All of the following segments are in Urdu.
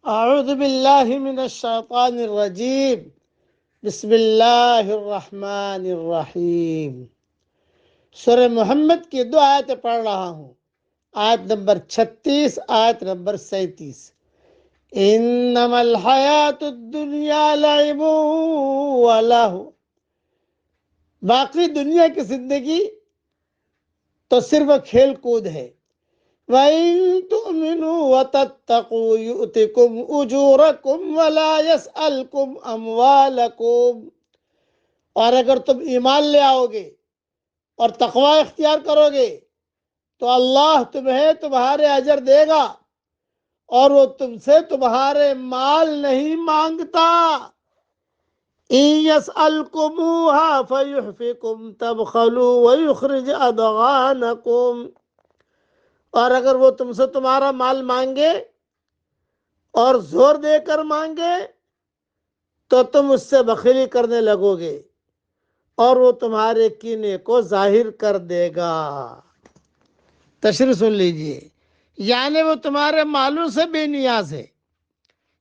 اعوذ باللہ من الشیطان الرجیم بسم اللہ الرحمن الرحیم۔ سورہ محمد کی 2 آیتیں پڑھ رہا ہوں، آیت نمبر 36، آیت نمبر 37۔ انما الحیات الدنیا لعب ولہو، باقی دنیا کی زندگی تو صرف کھیل کود ہے۔ وَإِن تُؤْمِنُوا وَتَتَّقُوا يُؤْتِكُمْ أُجُورَكُمْ وَلَا يَسْأَلْكُمْ أَمْوَالَكُمْ، اور اگر تم ایمان لے آؤ گے اور تقوی اختیار کرو گے تو اللہ تمہیں تمہارے اجر دے گا اور وہ تم سے تمہارے مال نہیں مانگتا۔ إِن يَسْأَلْكُمُوهَا فَيُحْفِكُمْ تَبْخَلُوا وَيُخْرِجْ أَضْغَانَكُمْ، اور اگر وہ تم سے تمہارا مال مانگے اور زور دے کر مانگے تو تم اس سے بخیلی کرنے لگو گے اور وہ تمہارے کینے کو ظاہر کر دے گا۔ تشریح سن لیجئے، یعنی وہ تمہارے مالوں سے بے نیاز ہے،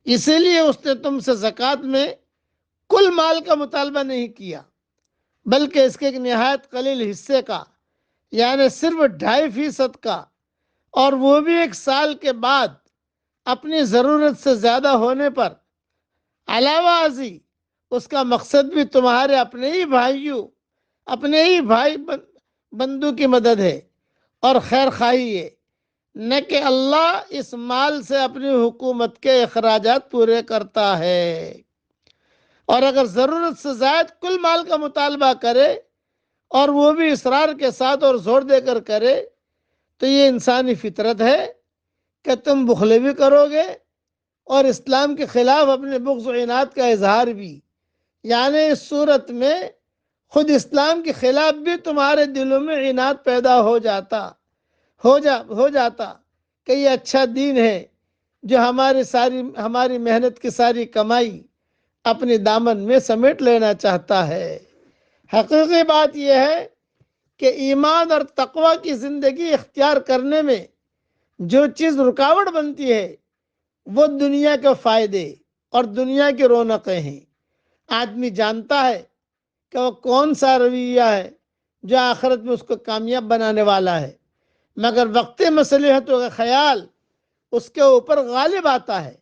اسی لیے اس نے تم سے زکوٰۃ میں کل مال کا مطالبہ نہیں کیا، بلکہ اس کے ایک نہایت قلیل حصے کا، یعنی صرف 2.5% کا، اور وہ بھی 1 سال کے بعد اپنی ضرورت سے زیادہ ہونے پر۔ علاوہ ازیں اس کا مقصد بھی تمہارے اپنے ہی بھائی بندو کی مدد ہے اور خیر خواہی ہے، نہ کہ اللہ اس مال سے اپنی حکومت کے اخراجات پورے کرتا ہے۔ اور اگر ضرورت سے زائد کل مال کا مطالبہ کرے اور وہ بھی اصرار کے ساتھ اور زور دے کر کرے تو یہ انسانی فطرت ہے کہ تم بخل بھی کرو گے اور اسلام کے خلاف اپنے بغض و عناد کا اظہار بھی، یعنی اس صورت میں خود اسلام کے خلاف بھی تمہارے دلوں میں عناد پیدا ہو جاتا کہ یہ اچھا دین ہے جو ہماری محنت کی ساری کمائی اپنی دامن میں سمیٹ لینا چاہتا ہے۔ حقیقی بات یہ ہے کہ ایمان اور تقوی کی زندگی اختیار کرنے میں جو چیز رکاوٹ بنتی ہے وہ دنیا کے فائدے اور دنیا کی رونقیں ہیں۔ آدمی جانتا ہے کہ وہ کون سا رویہ ہے جو آخرت میں اس کو کامیاب بنانے والا ہے، مگر وقتی مصلحتوں کا خیال اس کے اوپر غالب آتا ہے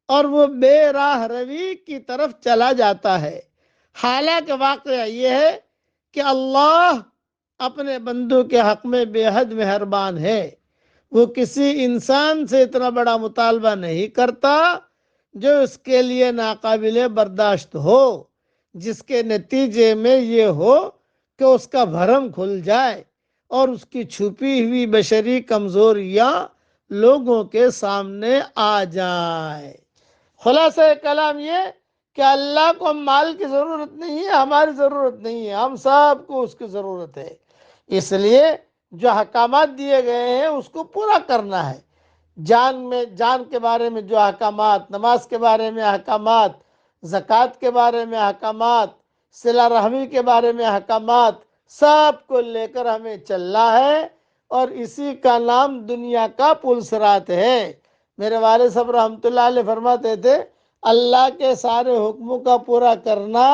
اور وہ بے راہ روی کی طرف چلا جاتا ہے۔ حالانکہ واقعہ یہ ہے کہ اللہ اپنے بندوں کے حق میں بے حد مہربان ہے، وہ کسی انسان سے اتنا بڑا مطالبہ نہیں کرتا جو اس کے لیے ناقابل برداشت ہو، جس کے نتیجے میں یہ ہو کہ اس کا بھرم کھل جائے اور اس کی چھپی ہوئی بشری کمزوریاں لوگوں کے سامنے آ جائے۔ خلاصہ کلام یہ کہ اللہ کو مال کی ضرورت نہیں ہے، ہماری ضرورت نہیں ہے، ہم سب کو اس کی ضرورت ہے۔ اس لیے جو احکامات دیے گئے ہیں اس کو پورا کرنا ہے۔ جان کے بارے میں جو احکامات، نماز کے بارے میں احکامات، زکوٰۃ کے بارے میں احکامات، صلہ رحمی کے بارے میں احکامات، سب کو لے کر ہمیں چلنا ہے، اور اسی کا نام دنیا کا پل صراط ہے۔ میرے والد صاحب رحمۃ اللہ علیہ فرماتے تھے، اللہ کے سارے حکموں کا پورا کرنا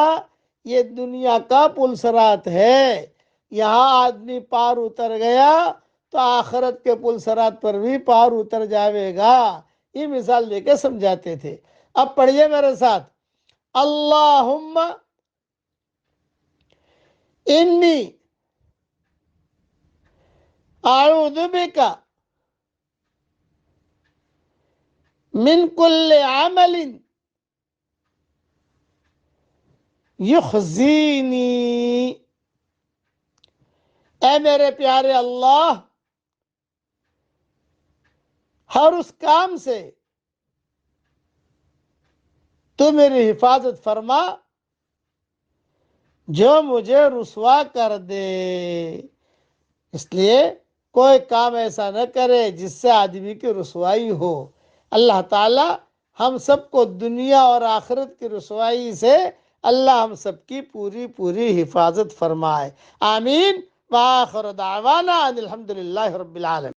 یہ دنیا کا پل صراط ہے۔ یہاں آدمی پار اتر گیا تو آخرت کے پل صراط پر بھی پار اتر جاوے گا۔ یہ مثال دے کے سمجھاتے تھے۔ اب پڑھیے میرے ساتھ، اللہم انی اعوذ بک من کل عمل یخزینی، اے میرے پیارے اللہ، ہر اس کام سے تو میری حفاظت فرما جو مجھے رسوا کر دے۔ اس لیے کوئی کام ایسا نہ کرے جس سے آدمی کی رسوائی ہو۔ اللہ تعالی ہم سب کو دنیا اور آخرت کی رسوائی سے اللہ ہم سب کی پوری حفاظت فرمائے۔ آمین۔ وآخر دعوانا ان الحمدللہ رب العالمین۔